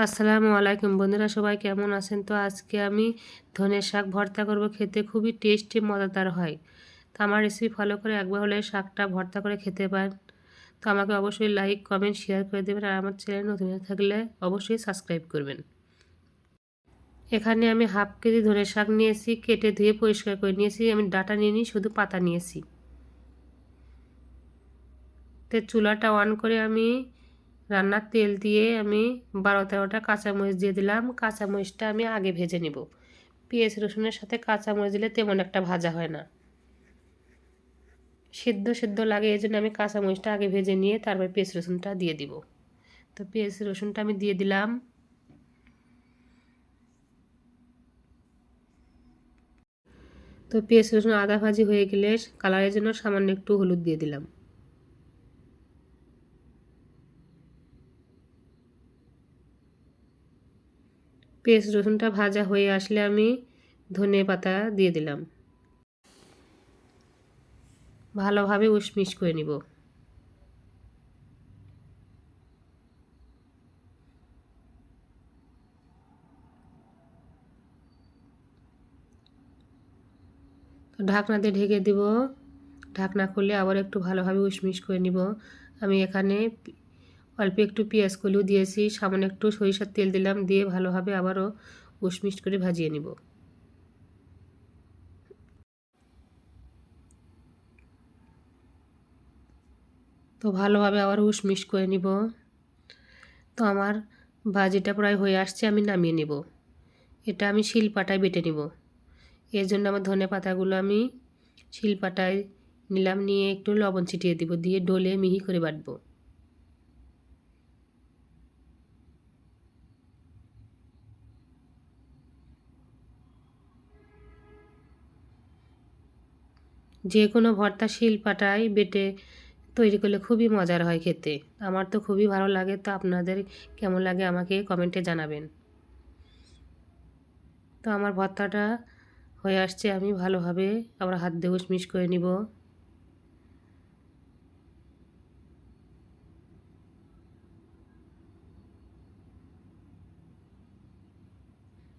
আসসালামু আলাইকুম বন্ধুরা, সবাই কেমন আছেন? তো আজকে আমি ধনের শাক ভর্তা করব। খেতে খুবই টেস্টি মজাদার হয়। তো আমার রেসিপি ফলো করে একবার হলে শাকটা ভর্তা করে খেতে পারেন। তো আমাকে অবশ্যই লাইক কমেন্ট শেয়ার করে দেবেন, আর আমার চ্যানেল নতুন হয়ে থাকলে অবশ্যই সাবস্ক্রাইব করবেন। এখানে আমি হাফ কেজি ধনের শাক নিয়েছি, কেটে ধুয়ে পরিষ্কার করে নিয়েছি। আমি ডাঁটা নিয়ে নিই, শুধু পাতা নিয়েছি। তো চুলাটা অন করে আমি রান্নার তেল দিয়ে আমি 12-13টা কাঁচামরিচ দিয়ে দিলাম। কাঁচামরিচটা আমি আগে ভেজে নেব। পেঁয়াজ রসুনের সাথে কাঁচামরিচ দিলে তেমন একটা ভাজা হয় না, সেদ্ধ সেদ্ধ লাগে। এই জন্য আমি কাঁচামরিচটা আগে ভেজে নিয়ে তারপর পেঁয়াজ রসুনটা দিয়ে দিব। তো পেঁয়াজ রসুনটা আমি দিয়ে দিলাম। তো পেঁয়াজ রসুন আদা ভাজি হয়ে গেলে কালারের জন্য সামান্য একটু হলুদ দিয়ে দিলাম। পেঁয়াজ রসুনটা ভাজা হয়ে আসলে আমি ধনে পাতা দিয়ে দিলাম। ভালোভাবে উশমিশ করে নিব। ঢাকনা দিয়ে ঢেকে দিব। ঢাকনা খুলে আবার একটু ভালোভাবে উশমিশ করে নিব। আমি এখানে অল্প একটু পেঁয়াজ কলিও দিয়েছি, সামান্য একটু সরিষার তেল দিলাম, দিয়ে ভালোভাবে আবারও উশমিশ করে ভাজিয়ে নিব। তো ভালোভাবে আবার উশমিশ করে নিব। তো আমার ভাজিটা প্রায় হয়ে আসছে, আমি নামিয়ে নেব। এটা আমি শিলপাটায় বেটে নেব। এর জন্য আমার ধনে পাতাগুলো আমি শিলপাটায় নিলাম, নিয়ে একটু লবণ ছিটিয়ে দিব, দিয়ে ডলে মিহি করে বাটবো। যে কোনো ভর্তা শিলপাটায় বেটে তৈরি করলে খুবই মজার হয় খেতে। আমার তো খুবই ভালো লাগে। তো আপনাদের কেমন লাগে আমাকে কমেন্টে জানাবেন। তো আমার ভর্তাটা হয়ে আসছে, আমি ভালোভাবে আবার হাত দিয়ে উশমিশ করে নিব।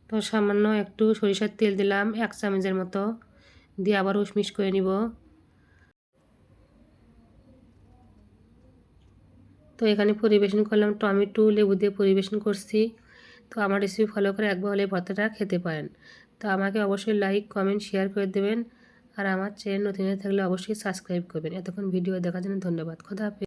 তো সামান্য একটু সরিষার তেল দিলাম 1 চামচের মতো, দিয়ে আবার উশমিশ করে নিব। তো এখানে পরিবেশন করলাম টমেটো লেবু দিয়ে পরিবেশন করছি। তো আমার রেসিপি ফলো করে একবার হলে ভর্তাটা খেতে পারেন। তো আমাকে অবশ্যই লাইক কমেন্ট শেয়ার করে দেবেন, আর আমার চ্যানেল নতুন হয়ে থাকলে অবশ্যই সাবস্ক্রাইব করবেন। এতক্ষণ ভিডিও দেখার জন্য ধন্যবাদ। খোদা হাফেজ।